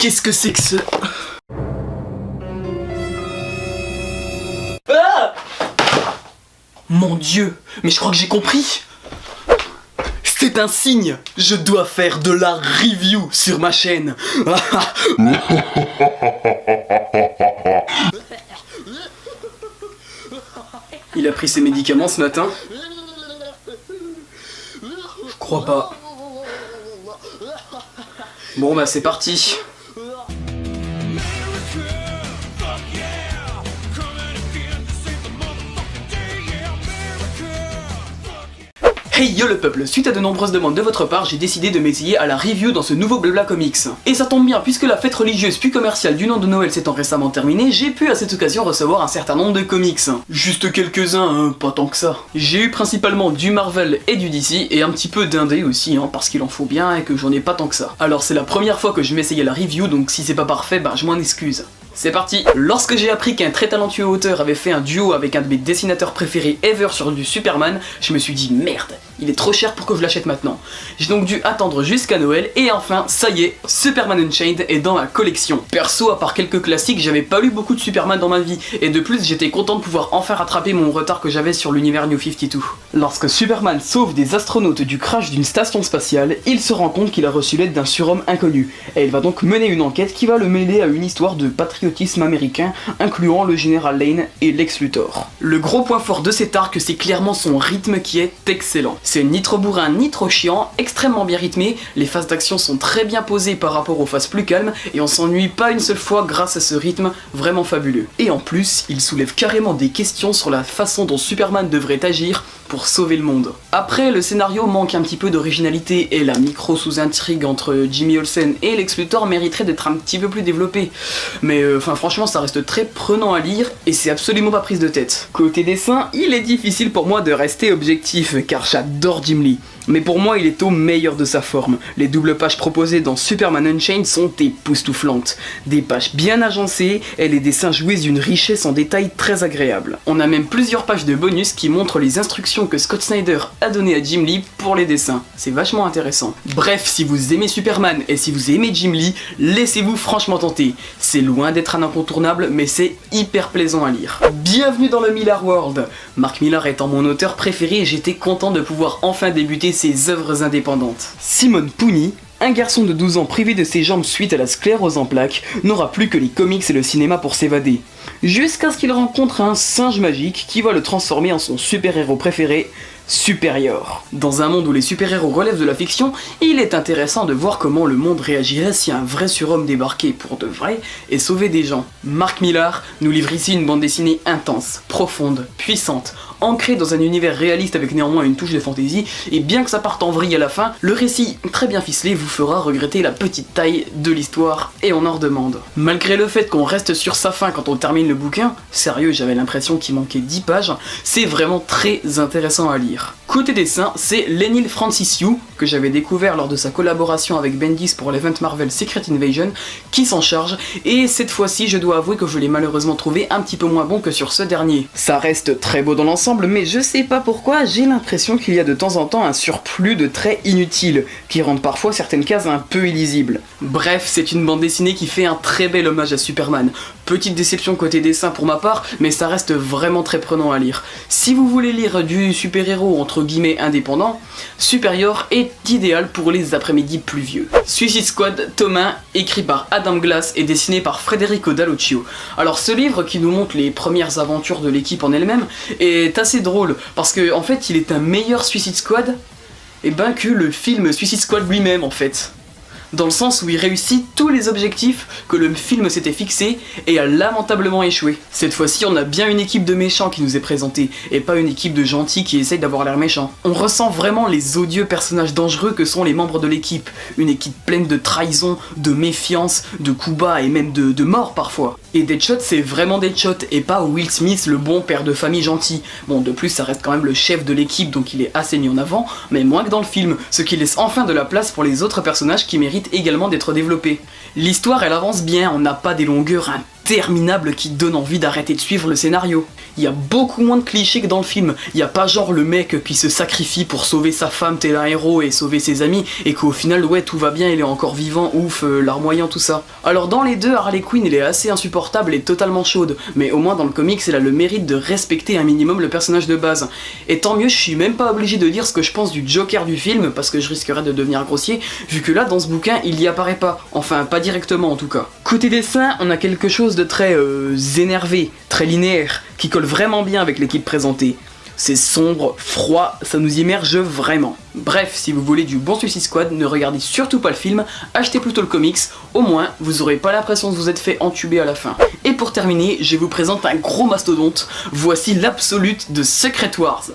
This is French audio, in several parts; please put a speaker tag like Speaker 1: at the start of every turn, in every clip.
Speaker 1: Qu'est-ce que c'est que ce... Ah! Mon Dieu, mais je crois que j'ai compris. C'est un signe. Je dois faire de la review sur ma chaîne. Il a pris ses médicaments ce matin? Je crois pas. Bon bah c'est parti. Hey yo le peuple, suite à de nombreuses demandes de votre part, j'ai décidé de m'essayer à la review dans ce nouveau Blabla Comics. Et ça tombe bien, puisque la fête religieuse puis commerciale du nom de Noël s'étant récemment terminée, j'ai pu à cette occasion recevoir un certain nombre de comics. Juste quelques-uns, hein, pas tant que ça. J'ai eu principalement du Marvel et du DC, et un petit peu d'indé aussi, hein, parce qu'il en faut bien et que j'en ai pas tant que ça. Alors c'est la première fois que je m'essaye à la review, donc si c'est pas parfait, bah je m'en excuse. C'est parti. Lorsque j'ai appris qu'un très talentueux auteur avait fait un duo avec un de mes dessinateurs préférés ever sur du Superman, je me suis dit merde, il est trop cher pour que je l'achète maintenant. J'ai donc dû attendre jusqu'à Noël et enfin, ça y est, Superman Unchained est dans ma collection. Perso, à part quelques classiques, j'avais pas lu beaucoup de Superman dans ma vie et de plus j'étais content de pouvoir enfin rattraper mon retard que j'avais sur l'univers New 52. Lorsque Superman sauve des astronautes du crash d'une station spatiale, il se rend compte qu'il a reçu l'aide d'un surhomme inconnu et il va donc mener une enquête qui va le mêler à une histoire de patriotisme américain incluant le général Lane et Lex Luthor. Le gros point fort de cet arc, c'est clairement son rythme qui est excellent. C'est ni trop bourrin ni trop chiant, extrêmement bien rythmé, les phases d'action sont très bien posées par rapport aux phases plus calmes et on s'ennuie pas une seule fois grâce à ce rythme vraiment fabuleux. Et en plus, il soulève carrément des questions sur la façon dont Superman devrait agir pour sauver le monde. Après, le scénario manque un petit peu d'originalité et la micro-sous-intrigue entre Jimmy Olsen et Lex Luthor mériterait d'être un petit peu plus développée. Mais franchement, ça reste très prenant à lire et c'est absolument pas prise de tête. Côté dessin, il est difficile pour moi de rester objectif car j'adore Jim Lee. Mais pour moi, il est au meilleur de sa forme. Les doubles pages proposées dans Superman Unchained sont époustouflantes. Des pages bien agencées et les dessins jouissent d'une richesse en détails très agréable. On a même plusieurs pages de bonus qui montrent les instructions que Scott Snyder a données à Jim Lee pour les dessins. C'est vachement intéressant. Bref, si vous aimez Superman et si vous aimez Jim Lee, laissez-vous franchement tenter. C'est loin d'être un incontournable, mais c'est hyper plaisant à lire. Bienvenue dans le Millar World. Mark Millar étant mon auteur préféré, j'étais content de pouvoir enfin débuter ses œuvres indépendantes. Simone Pooney, un garçon de 12 ans privé de ses jambes suite à la sclérose en plaques, n'aura plus que les comics et le cinéma pour s'évader. Jusqu'à ce qu'il rencontre un singe magique qui va le transformer en son super-héros préféré, Superior. Dans un monde où les super-héros relèvent de la fiction, il est intéressant de voir comment le monde réagirait si un vrai surhomme débarquait pour de vrai et sauvait des gens. Mark Millar nous livre ici une bande dessinée intense, profonde, puissante, ancrée dans un univers réaliste avec néanmoins une touche de fantaisie, et bien que ça parte en vrille à la fin, le récit très bien ficelé vous fera regretter la petite taille de l'histoire, et on en redemande. Malgré le fait qu'on reste sur sa fin quand on termine le bouquin, sérieux j'avais l'impression qu'il manquait 10 pages, c'est vraiment très intéressant à lire. Côté dessin, c'est Lenil Franciszek, que j'avais découvert lors de sa collaboration avec Bendis pour l'event Marvel Secret Invasion, qui s'en charge, et cette fois-ci je dois avouer que je l'ai malheureusement trouvé un petit peu moins bon que sur ce dernier. Ça reste très beau dans l'ensemble, mais je sais pas pourquoi, j'ai l'impression qu'il y a de temps en temps un surplus de traits inutiles, qui rendent parfois certaines cases un peu illisibles. Bref, c'est une bande dessinée qui fait un très bel hommage à Superman. Petite déception côté dessin pour ma part, mais ça reste vraiment très prenant à lire. Si vous voulez lire du super-héros entre guillemets indépendant, Superior est idéal pour les après-midi pluvieux. Suicide Squad, tome 1, écrit par Adam Glass et dessiné par Federico Dallocchio. Alors ce livre qui nous montre les premières aventures de l'équipe en elle-même est assez drôle parce que en fait il est un meilleur Suicide Squad que le film Suicide Squad lui-même en fait. Dans le sens où il réussit tous les objectifs que le film s'était fixé et a lamentablement échoué. Cette fois-ci, on a bien une équipe de méchants qui nous est présentée, et pas une équipe de gentils qui essayent d'avoir l'air méchants. On ressent vraiment les odieux personnages dangereux que sont les membres de l'équipe, une équipe pleine de trahison, de méfiance, de coups bas et même de mort parfois. Et Deadshot, c'est vraiment Deadshot et pas Will Smith, le bon père de famille gentil. Bon, de plus, ça reste quand même le chef de l'équipe, donc il est assez mis en avant, mais moins que dans le film, ce qui laisse enfin de la place pour les autres personnages qui méritent également d'être développés. L'histoire, elle avance bien, on n'a pas des longueurs interminable qui donne envie d'arrêter de suivre le scénario. Il y a beaucoup moins de clichés que dans le film. Il y a pas genre le mec qui se sacrifie pour sauver sa femme tel un héros et sauver ses amis, et qu'au final ouais tout va bien, il est encore vivant, ouf, larmoyant tout ça. Alors dans les deux, Harley Quinn elle est assez insupportable et totalement chaude, mais au moins dans le comics elle a le mérite de respecter un minimum le personnage de base. Et tant mieux, je suis même pas obligé de dire ce que je pense du Joker du film, parce que je risquerais de devenir grossier, vu que là dans ce bouquin il y apparaît pas, enfin pas directement en tout cas. Côté dessin, on a quelque chose de très énervé, très linéaire, qui colle vraiment bien avec l'équipe présentée. C'est sombre, froid, ça nous immerge vraiment. Bref, si vous voulez du bon Suicide Squad, ne regardez surtout pas le film, achetez plutôt le comics, au moins vous aurez pas l'impression de vous être fait entuber à la fin. Et pour terminer, je vous présente un gros mastodonte, voici l'absolute de Secret Wars.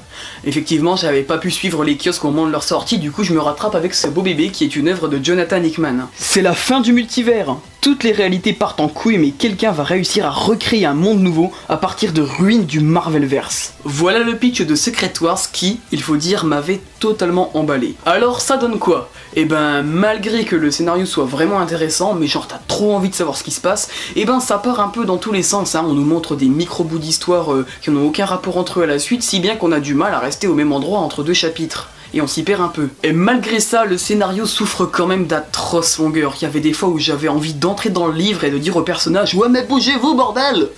Speaker 1: Effectivement, j'avais pas pu suivre les kiosques au moment de leur sortie, du coup je me rattrape avec ce beau bébé qui est une œuvre de Jonathan Hickman. C'est la fin du multivers. Toutes les réalités partent en couille, mais quelqu'un va réussir à recréer un monde nouveau à partir de ruines du Marvelverse. Voilà le pitch de Secret Wars qui, il faut dire, m'avait totalement emballé. Alors ça donne quoi? Et ben malgré que le scénario soit vraiment intéressant, mais genre t'as trop envie de savoir ce qui se passe, et ben ça part un peu dans tous les sens, hein. On nous montre des micro-bouts d'histoire qui n'ont aucun rapport entre eux à la suite, si bien qu'on a du mal à rester au même endroit entre deux chapitres. Et on s'y perd un peu. Et malgré ça, le scénario souffre quand même d'atroces longueurs. Il y avait des fois où j'avais envie d'entrer dans le livre et de dire au personnage « Ouais mais bougez-vous bordel !»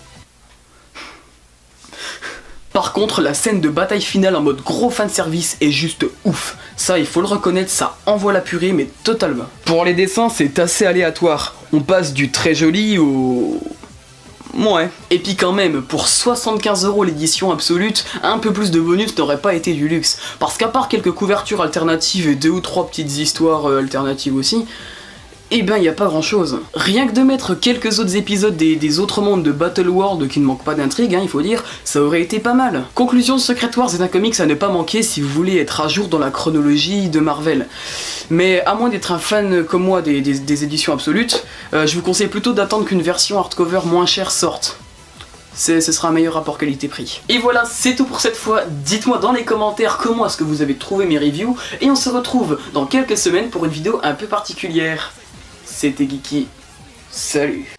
Speaker 1: Par contre, la scène de bataille finale en mode gros fanservice est juste ouf. Ça, il faut le reconnaître, ça envoie la purée, mais totalement. Pour les dessins, c'est assez aléatoire. On passe du très joli au... Ouais. Et puis quand même, pour 75 € l'édition absolute, un peu plus de bonus n'aurait pas été du luxe. Parce qu'à part quelques couvertures alternatives et 2 ou 3 petites histoires alternatives aussi, eh ben y a pas grand chose. Rien que de mettre quelques autres épisodes des autres mondes de Battle World qui ne manquent pas d'intrigue, hein, il faut dire, ça aurait été pas mal. Conclusion, Secret Wars est un comics à ne pas manquer si vous voulez être à jour dans la chronologie de Marvel. Mais à moins d'être un fan comme moi des éditions absolutes, je vous conseille plutôt d'attendre qu'une version hardcover moins chère sorte. Ce sera un meilleur rapport qualité-prix. Et voilà, c'est tout pour cette fois. Dites-moi dans les commentaires comment est-ce que vous avez trouvé mes reviews, et on se retrouve dans quelques semaines pour une vidéo un peu particulière. C'était Geeky. Salut.